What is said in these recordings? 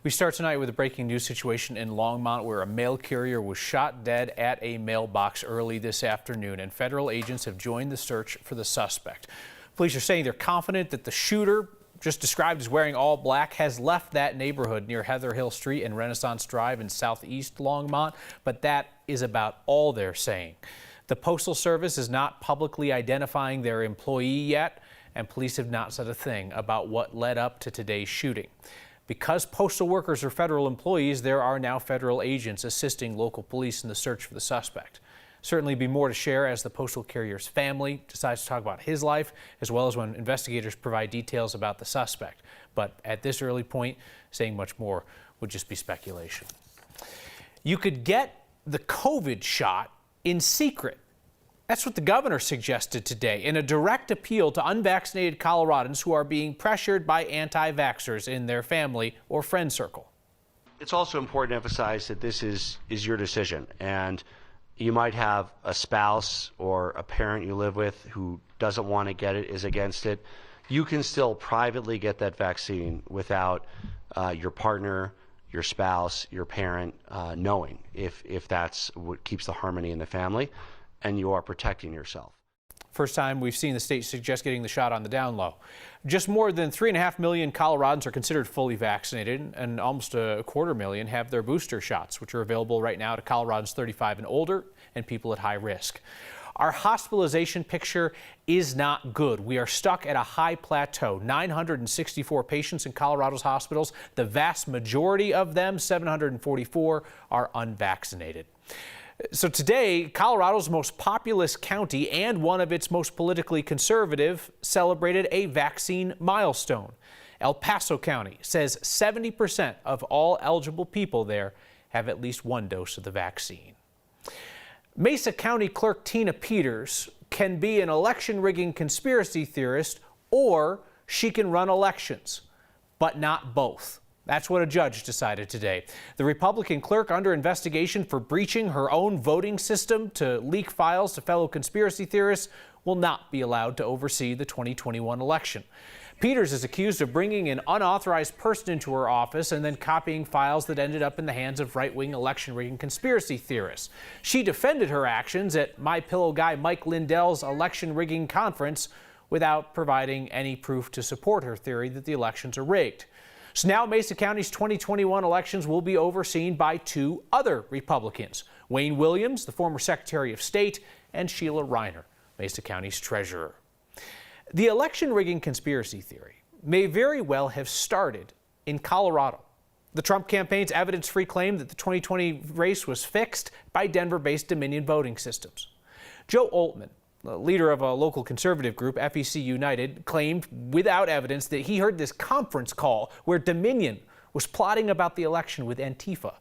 We start tonight with a breaking news situation in Longmont where a mail carrier was shot dead at a mailbox early this afternoon, and federal agents have joined the search for the suspect. Police are saying they're confident that the shooter, just described as wearing all black, has left that neighborhood near Heather Hill Street and Renaissance Drive in southeast Longmont, but that is about all they're saying. The Postal Service is not publicly identifying their employee yet, and police have not said a thing about what led up to today's shooting. Because postal workers are federal employees, there are now federal agents assisting local police in the search for the suspect. Certainly be more to share as the postal carrier's family decides to talk about his life, as well as when investigators provide details about the suspect. But at this early point, saying much more would just be speculation. You could get the COVID shot in secret. That's what the governor suggested today in a direct appeal to unvaccinated Coloradans who are being pressured by anti-vaxxers in their family or friend circle. It's also important to emphasize that this is your decision, and you might have a spouse or a parent you live with who doesn't want to get it, is against it. You can still privately get that vaccine without your partner, your spouse, your parent knowing, if that's what keeps the harmony in the family and you are protecting yourself. First time we've seen the state suggest getting the shot on the down low. Just more than 3.5 million Coloradans are considered fully vaccinated, and almost 250,000 have their booster shots, which are available right now to Coloradans 35 and older and people at high risk. Our hospitalization picture is not good. We are stuck at a high plateau. 964 patients in Colorado's hospitals. The vast majority of them, 744, are unvaccinated. So today, Colorado's most populous county and one of its most politically conservative celebrated a vaccine milestone. El Paso County says 70% of all eligible people there have at least one dose of the vaccine. Mesa County Clerk Tina Peters can be an election rigging conspiracy theorist, or she can run elections, but not both. That's what a judge decided today. The Republican clerk under investigation for breaching her own voting system to leak files to fellow conspiracy theorists will not be allowed to oversee the 2021 election. Peters is accused of bringing an unauthorized person into her office and then copying files that ended up in the hands of right-wing election rigging conspiracy theorists. She defended her actions at My Pillow guy Mike Lindell's election rigging conference without providing any proof to support her theory that the elections are rigged. So now Mesa County's 2021 elections will be overseen by two other Republicans, Wayne Williams, the former Secretary of State, and Sheila Reiner, Mesa County's treasurer. The election rigging conspiracy theory may very well have started in Colorado. The Trump campaign's evidence-free claim that the 2020 race was fixed by Denver-based Dominion voting systems. Joe Oltmann, the leader of a local conservative group, FEC United, claimed without evidence that he heard this conference call where Dominion was plotting about the election with Antifa.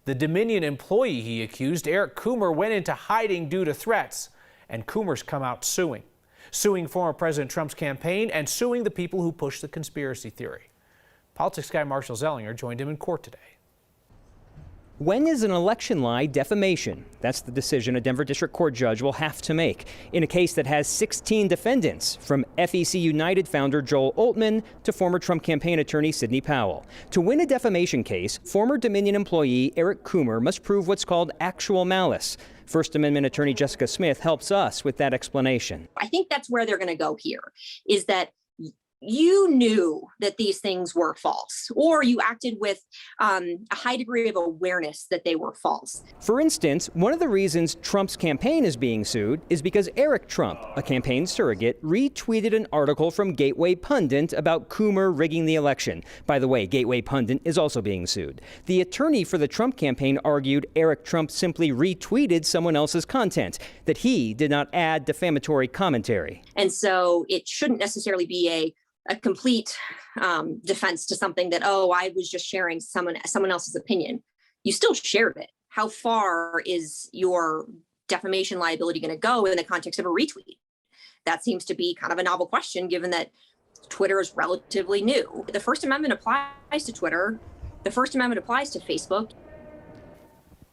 The Dominion employee he accused, Eric Coomer, went into hiding due to threats, and Coomer's come out suing former President Trump's campaign and suing the people who pushed the conspiracy theory. Politics guy Marshall Zellinger joined him in court today. When is an election lie defamation? That's the decision a Denver District Court judge will have to make in a case that has 16 defendants, from FEC United founder Joel Oltmann to former Trump campaign attorney Sidney Powell. To win a defamation case, former Dominion employee Eric Coomer must prove what's called actual malice. First Amendment attorney Jessica Smith helps us with that explanation. I think that's where they're going to go here, is that you knew that these things were false, or you acted with a high degree of awareness that they were false. For instance, one of the reasons Trump's campaign is being sued is because Eric Trump, a campaign surrogate, retweeted an article from Gateway Pundit about Coomer rigging the election. By the way, Gateway Pundit is also being sued. The attorney for the Trump campaign argued Eric Trump simply retweeted someone else's content, that he did not add defamatory commentary. And so it shouldn't necessarily be a complete defense to something that, oh, I was just sharing someone else's opinion. You still shared it. How far is your defamation liability going to go in the context of a retweet? That seems to be kind of a novel question, given that Twitter is relatively new. The First Amendment applies to Twitter. The First Amendment applies to Facebook.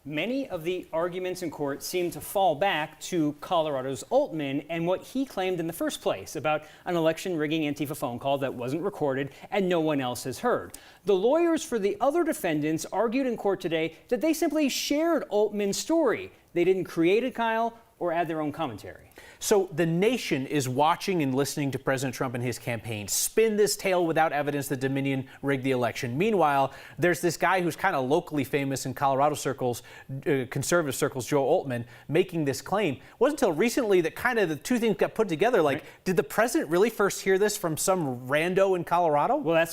Many of the arguments in court seem to fall back to Colorado's Altman and what he claimed in the first place about an election rigging Antifa phone call that wasn't recorded and no one else has heard. The lawyers for the other defendants argued in court today that they simply shared Altman's story. They didn't create it, Kyle, or add their own commentary. So the nation is watching and listening to President Trump and his campaign spin this tale without evidence that Dominion rigged the election. Meanwhile, there's this guy who's kind of locally famous in Colorado circles, conservative circles, Joe Altman, making this claim. It wasn't until recently that kind of the two things got put together. Like, did the president really first hear this from some rando in Colorado? Well,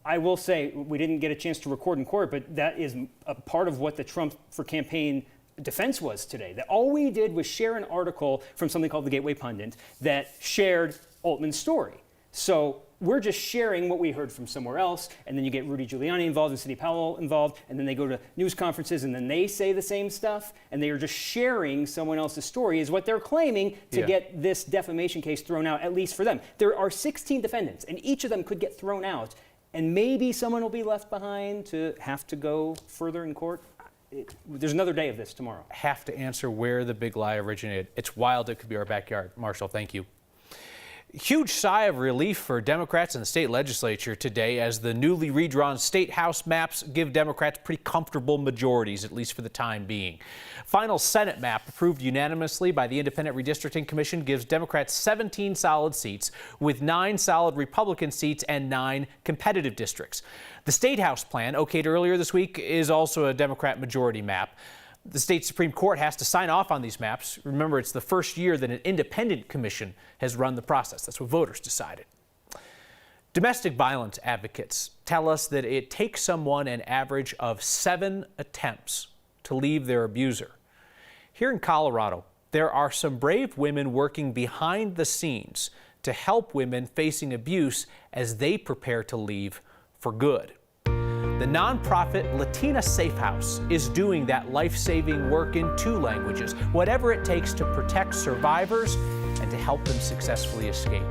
I will say, we didn't get a chance to record in court, but that is a part of what the Trump for campaign defense was today. That all we did was share an article from something called the Gateway Pundit that shared Altman's story. So we're just sharing what we heard from somewhere else, and then you get Rudy Giuliani involved and Sidney Powell involved, and then they go to news conferences and then they say the same stuff, and they are just sharing someone else's story is what they're claiming to get this defamation case thrown out, at least for them. There are 16 defendants, and each of them could get thrown out, and maybe someone will be left behind to have to go further in court. There's another day of this tomorrow. Have to answer where the big lie originated. It's wild. It could be our backyard. Marshall, thank you. Huge sigh of relief for Democrats in the state legislature today as the newly redrawn state house maps give Democrats pretty comfortable majorities, at least for the time being. Final Senate map approved unanimously by the Independent Redistricting Commission gives Democrats 17 solid seats with 9 solid Republican seats and 9 competitive districts. The state house plan, okayed earlier this week, is also a Democrat majority map. The state Supreme Court has to sign off on these maps. Remember, it's the first year that an independent commission has run the process. That's what voters decided. Domestic violence advocates tell us that it takes someone an average of 7 attempts to leave their abuser. Here in Colorado, there are some brave women working behind the scenes to help women facing abuse as they prepare to leave for good. The nonprofit Latina Safe House is doing that life-saving work in 2 languages, whatever it takes to protect survivors and to help them successfully escape.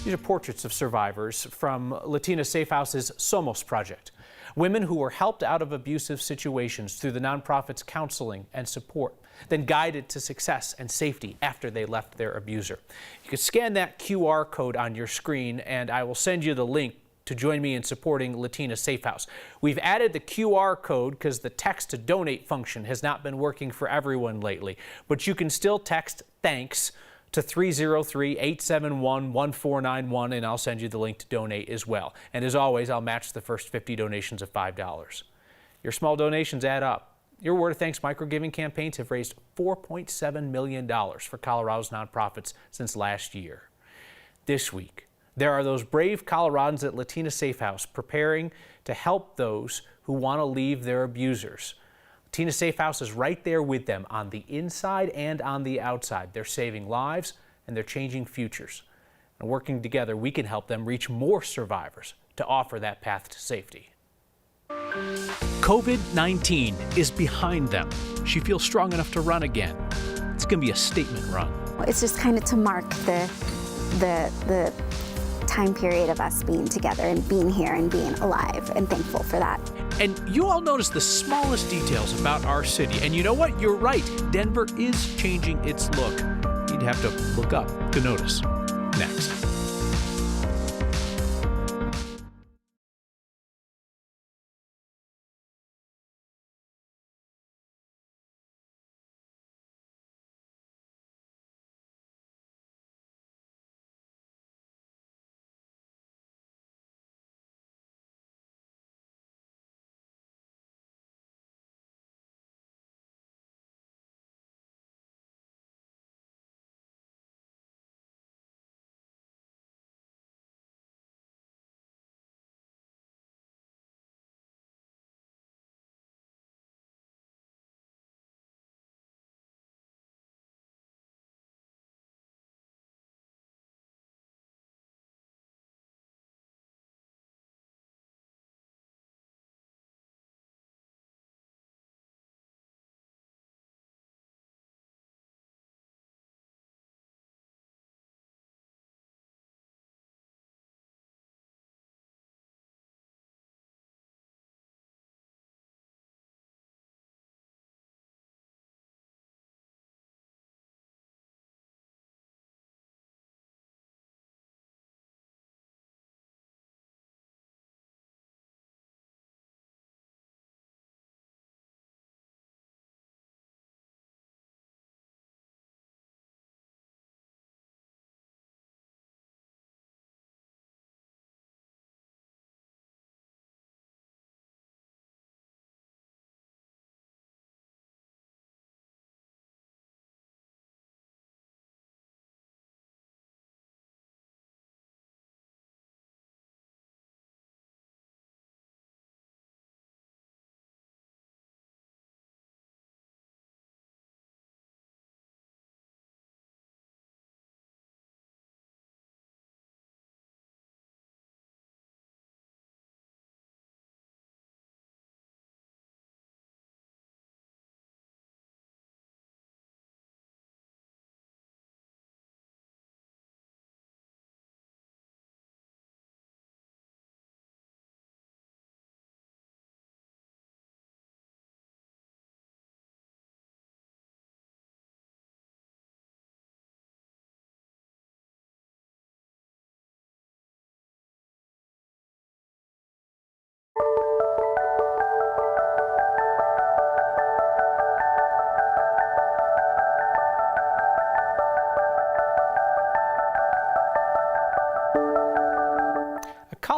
These are portraits of survivors from Latina Safe House's Somos project, women who were helped out of abusive situations through the nonprofit's counseling and support, then guided to success and safety after they left their abuser. You can scan that QR code on your screen, and I will send you the link to join me in supporting Latina Safe House. We've added the QR code because the text to donate function has not been working for everyone lately, but you can still text THANKS to 303-871-1491, and I'll send you the link to donate as well. And as always, I'll match the first 50 donations of $5. Your small donations add up. Your Word of Thanks micro-giving campaigns have raised $4.7 million for Colorado's nonprofits since last year. This week, there are those brave Coloradans at Latina Safe House preparing to help those who want to leave their abusers. Latina Safe House is right there with them on the inside and on the outside. They're saving lives and they're changing futures. And working together, we can help them reach more survivors to offer that path to safety. COVID-19 is behind them. She feels strong enough to run again. It's going to be a statement run. It's just kind of to mark the time period of us being together and being here and being alive, and thankful for that. And you all notice the smallest details about our city. And you know what? You're right. Denver is changing its look. You'd have to look up to notice. Next.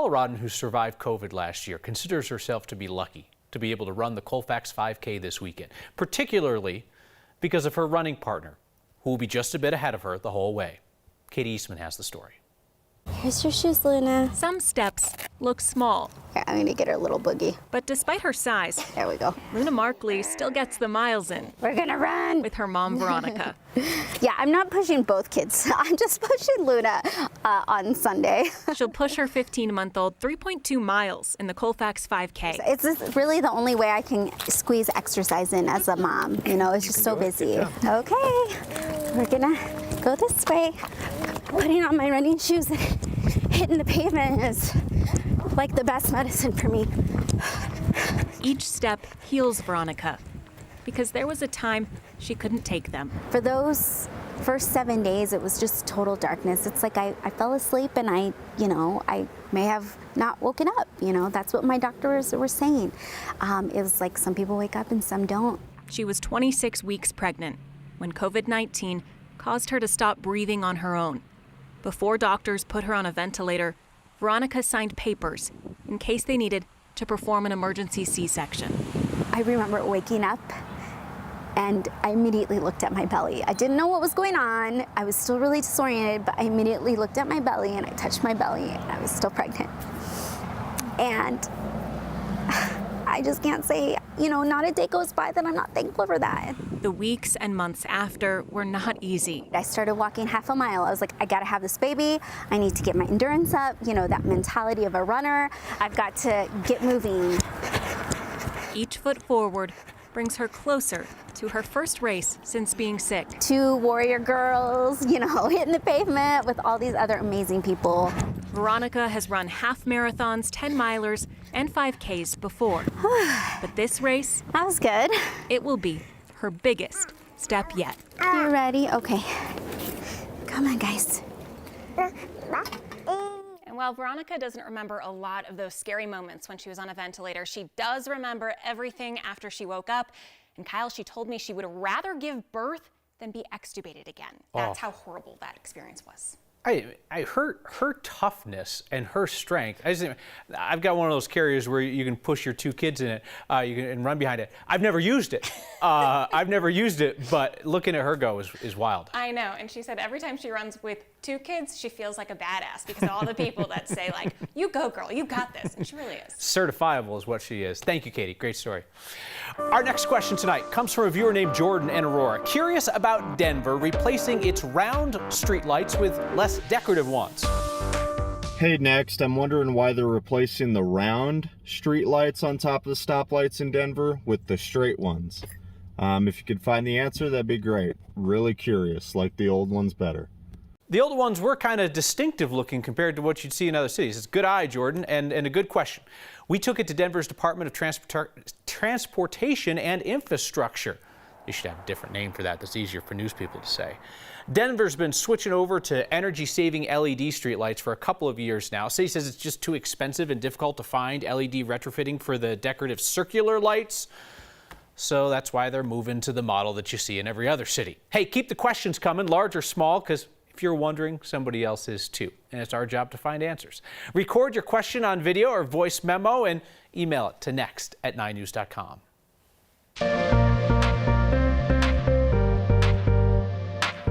Coloradan, who survived COVID last year, considers herself to be lucky to be able to run the Colfax 5K this weekend, particularly because of her running partner, who will be just a bit ahead of her the whole way. Katie Eastman has the story. Here's your shoes, Luna. Some steps look small, Here, I'm gonna get her little boogie. but despite her size, There we go. Luna Markley still gets the miles in We're gonna run. with her mom, Veronica. Yeah, I'm not pushing both kids. I'm just pushing Luna on Sunday. She'll push her 15-month-old 3.2 miles in the Colfax 5K. It's just really the only way I can squeeze exercise in as a mom. You know, it's just so busy. Okay, we're gonna go this way. Putting on my running shoes and hitting the pavement is like the best medicine for me. Each step heals Veronica because there was a time she couldn't take them. For those first 7 days, it was just total darkness. It's like I fell asleep and I may have not woken up. That's what my doctors were saying. It was like some people wake up and some don't. She was 26 weeks pregnant when COVID-19 caused her to stop breathing on her own. Before doctors put her on a ventilator, Veronica signed papers in case they needed to perform an emergency C-section. I remember waking up and I immediately looked at my belly. I didn't know what was going on. I was still really disoriented, but I immediately looked at my belly and I touched my belly and I was still pregnant. And I just can't say, not a day goes by that I'm not thankful for that. The weeks and months after were not easy. I started walking half a mile. I was like, I gotta have this baby. I need to get my endurance up, that mentality of a runner. I've got to get moving. Each foot forward brings her closer to her first race since being sick. 2 warrior girls, hitting the pavement with all these other amazing people. Veronica has run half marathons, 10-milers, and 5Ks before. But this race, That was good. it will be her biggest step yet. You ready? Okay. Come on, guys. And while Veronica doesn't remember a lot of those scary moments when she was on a ventilator, she does remember everything after she woke up. And Kyle, she told me she would rather give birth than be extubated again. That's how horrible that experience was. Her toughness and her strength. I've got one of those carriers where you can push your 2 kids in it, and run behind it. I've never used it. But looking at her go is wild. I know, and she said every time she runs with 2 kids, she feels like a badass because of all the people that say like, "You go, girl, you got this," and she really is. Certifiable is what she is. Thank you, Katie. Great story. Our next question tonight comes from a viewer named Jordan in Aurora. Curious about Denver replacing its round streetlights with less decorative ones. Hey, next, I'm wondering why they're replacing the round street lights on top of the stoplights in Denver with the straight ones. If you could find the answer, that'd be great. Really curious, like the old ones better. The old ones were kind of distinctive looking compared to what you'd see in other cities. It's a good eye, Jordan, and a good question. We took it to Denver's Department of Transportation and Infrastructure. They should have a different name for that. That's easier for news people to say. Denver's been switching over to energy-saving LED streetlights for a couple of years now. City says it's just too expensive and difficult to find LED retrofitting for the decorative circular lights. So that's why they're moving to the model that you see in every other city. Hey, keep the questions coming, large or small, because if you're wondering, somebody else is too. And it's our job to find answers. Record your question on video or voice memo and email it to next@9news.com.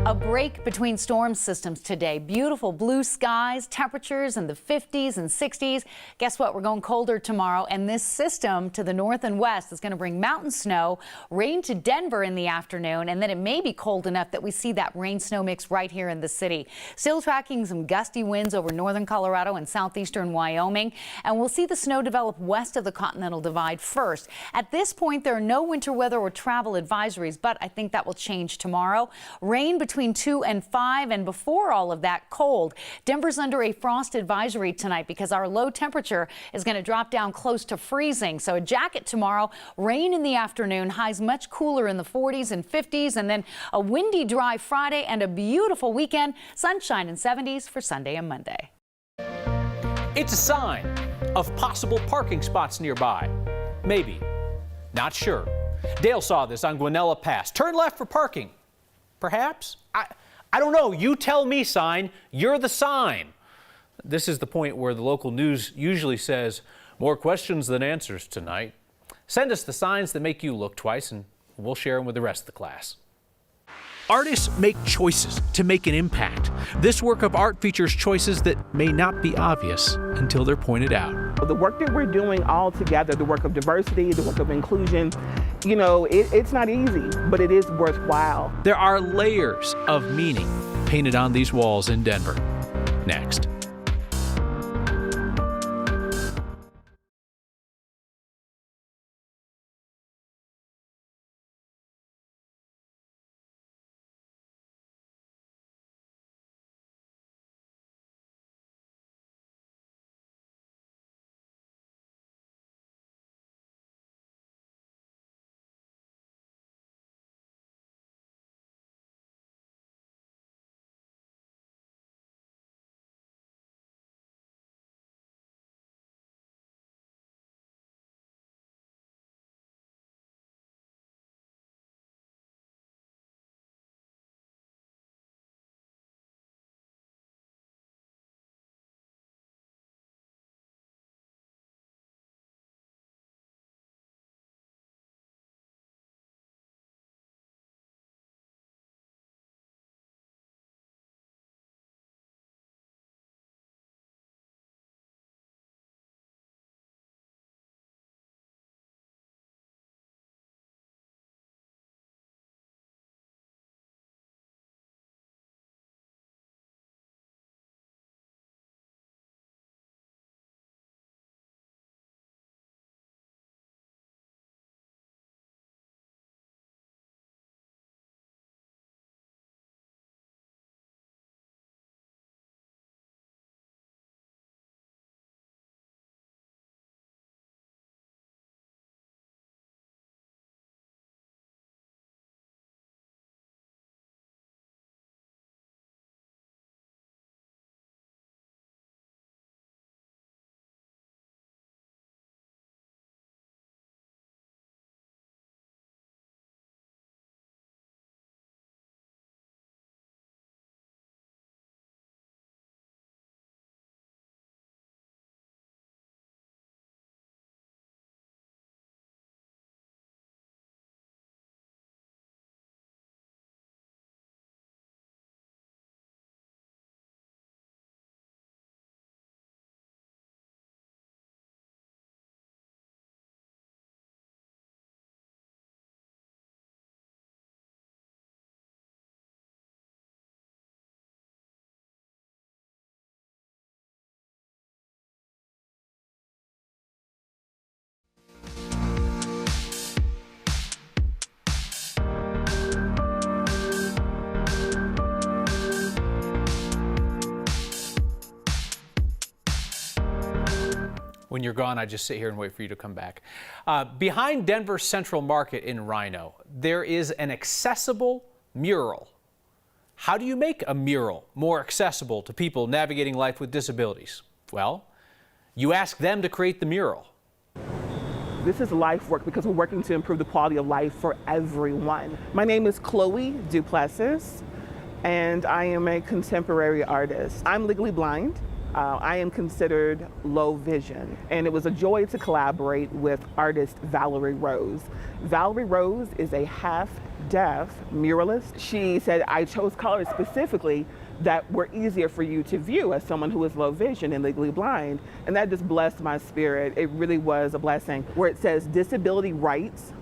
A break between storm systems today. Beautiful blue skies, temperatures in the 50s and 60s. Guess what? We're going colder tomorrow, and this system to the north and west is going to bring mountain snow, rain to Denver in the afternoon, and then it may be cold enough that we see that rain-snow mix right here in the city. Still tracking some gusty winds over northern Colorado and southeastern Wyoming, and we'll see the snow develop west of the Continental Divide first. At this point, there are no winter weather or travel advisories, but I think that will change tomorrow. Rain between 2 and 5, and before all of that, cold. Denver's under a frost advisory tonight because our low temperature is going to drop down close to freezing. So a jacket tomorrow, rain in the afternoon, highs much cooler in the 40s and 50s, and then a windy, dry Friday and a beautiful weekend, sunshine and 70s for Sunday and Monday. It's a sign of possible parking spots nearby. Maybe. Not sure. Dale saw this on Guanella Pass. Turn left for parking. Perhaps? I don't know. You tell me, sign. You're the sign. This is the point where the local news usually says, more questions than answers tonight. Send us the signs that make you look twice and we'll share them with the rest of the class. Artists make choices to make an impact. This work of art features choices that may not be obvious until they're pointed out. The work that we're doing all together, the work of diversity, the work of inclusion, you know, it's not easy, but it is worthwhile. There are layers of meaning painted on these walls in Denver. Next. When you're gone, I just sit here and wait for you to come back. Behind Denver Central Market in Rhino, there is an accessible mural. How do you make a mural more accessible to people navigating life with disabilities? Well, you ask them to create the mural. This is life work because we're working to improve the quality of life for everyone. My name is Chloe Duplessis, and I am a contemporary artist. I'm legally blind. I am considered low vision, and it was a joy to collaborate with artist Valerie Rose. Valerie Rose is a half-deaf muralist. She said, I chose colors specifically that were easier for you to view as someone who is low vision and legally blind, and that just blessed my spirit. It really was a blessing, where it says disability rights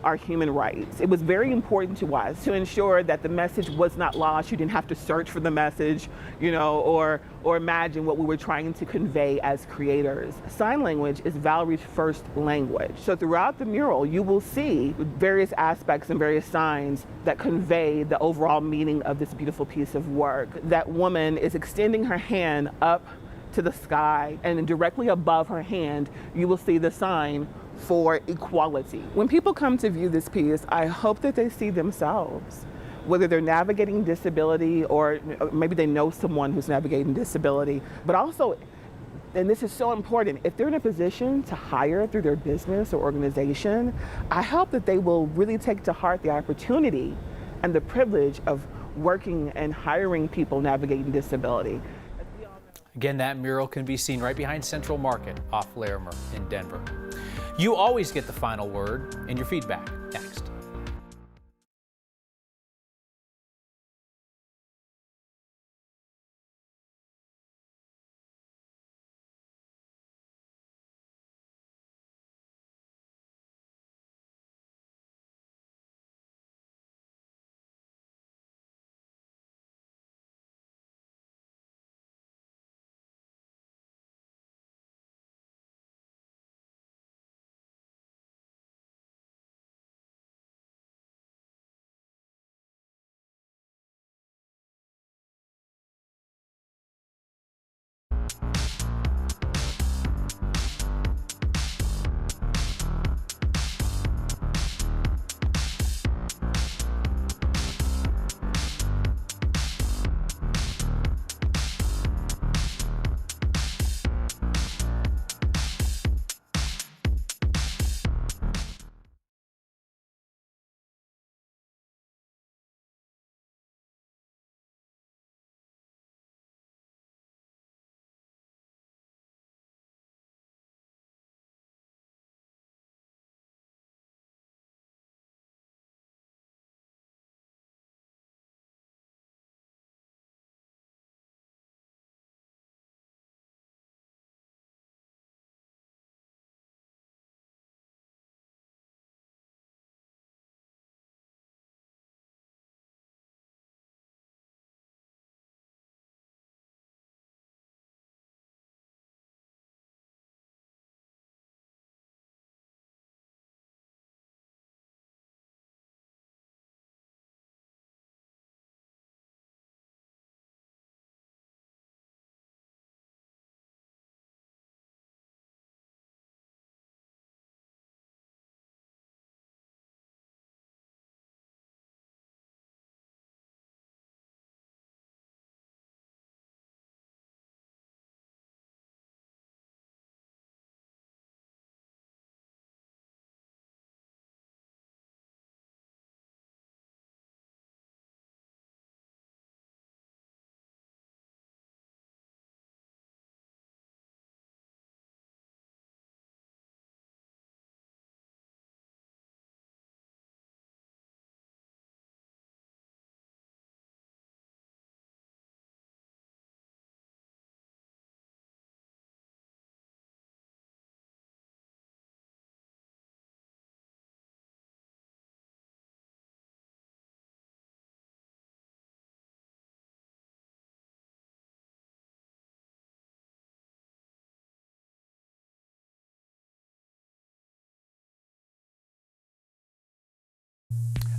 are human rights. It was very important to us to ensure that the message was not lost. You didn't have to search for the message, you know, or imagine what we were trying to convey as creators. Sign language is Valerie's first language. So throughout the mural, you will see various aspects and various signs that convey the overall meaning of this beautiful piece of work. That woman is extending her hand up to the sky, and directly above her hand, you will see the sign for equality. When people come to view this piece, I hope that they see themselves, whether they're navigating disability or maybe they know someone who's navigating disability, but also, and this is so important, if they're in a position to hire through their business or organization, I hope that they will really take to heart the opportunity and the privilege of working and hiring people navigating disability. Again, that mural can be seen right behind Central Market off Larimer in Denver. You always get the final word and your feedback next.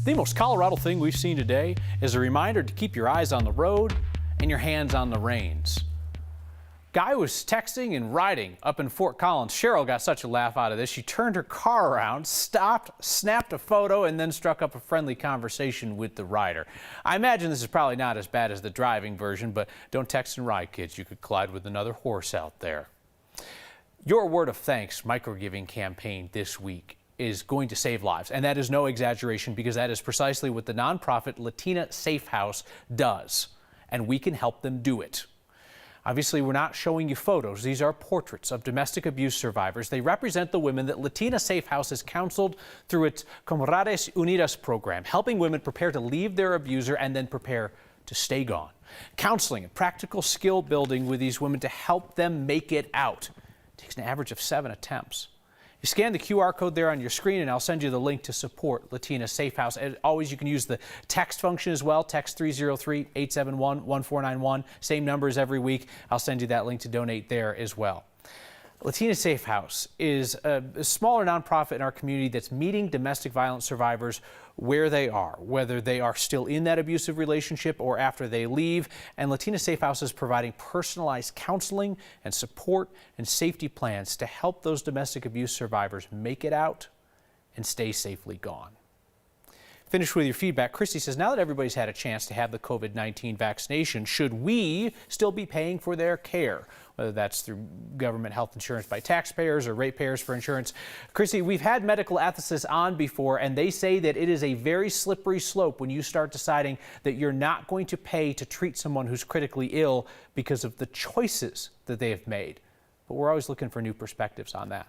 The most Colorado thing we've seen today is a reminder to keep your eyes on the road and your hands on the reins. Guy was texting and riding up in Fort Collins. Cheryl got such a laugh out of this. She turned her car around, stopped, snapped a photo, and then struck up a friendly conversation with the rider. I imagine this is probably not as bad as the driving version, but don't text and ride, kids. You could collide with another horse out there. Your Word of Thanks microgiving campaign this week is going to save lives, and that is no exaggeration, because that is precisely what the nonprofit Latina Safe House does, and we can help them do it. Obviously, we're not showing you photos. These are portraits of domestic abuse survivors. They represent the women that Latina Safe House has counseled through its Comadres Unidas program, helping women prepare to leave their abuser and then prepare to stay gone. Counseling and practical skill building with these women to help them make it out. It takes an average of 7 attempts. You scan the QR code there on your screen, and I'll send you the link to support Latina Safe House. As always, you can use the text function as well. Text 303-871-1491. Same numbers every week. I'll send you that link to donate there as well. Latina Safe House is a smaller nonprofit in our community that's meeting domestic violence survivors where they are, whether they are still in that abusive relationship or after they leave. And Latina Safe House is providing personalized counseling and support and safety plans to help those domestic abuse survivors make it out and stay safely gone. Finish with your feedback. Christy says, now that everybody's had a chance to have the COVID-19 vaccination, should we still be paying for their care? Whether that's through government health insurance by taxpayers or ratepayers for insurance. Christy, we've had medical ethicists on before, and they say that it is a very slippery slope when you start deciding that you're not going to pay to treat someone who's critically ill because of the choices that they have made. But we're always looking for new perspectives on that.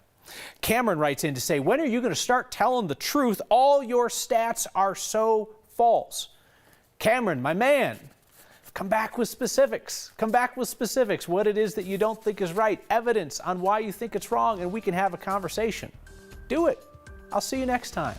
Cameron writes in to say, when are you going to start telling the truth? All your stats are so false. Cameron, my man, come back with specifics. Come back with specifics. What it is that you don't think is right. Evidence on why you think it's wrong, and we can have a conversation. Do it. I'll see you next time.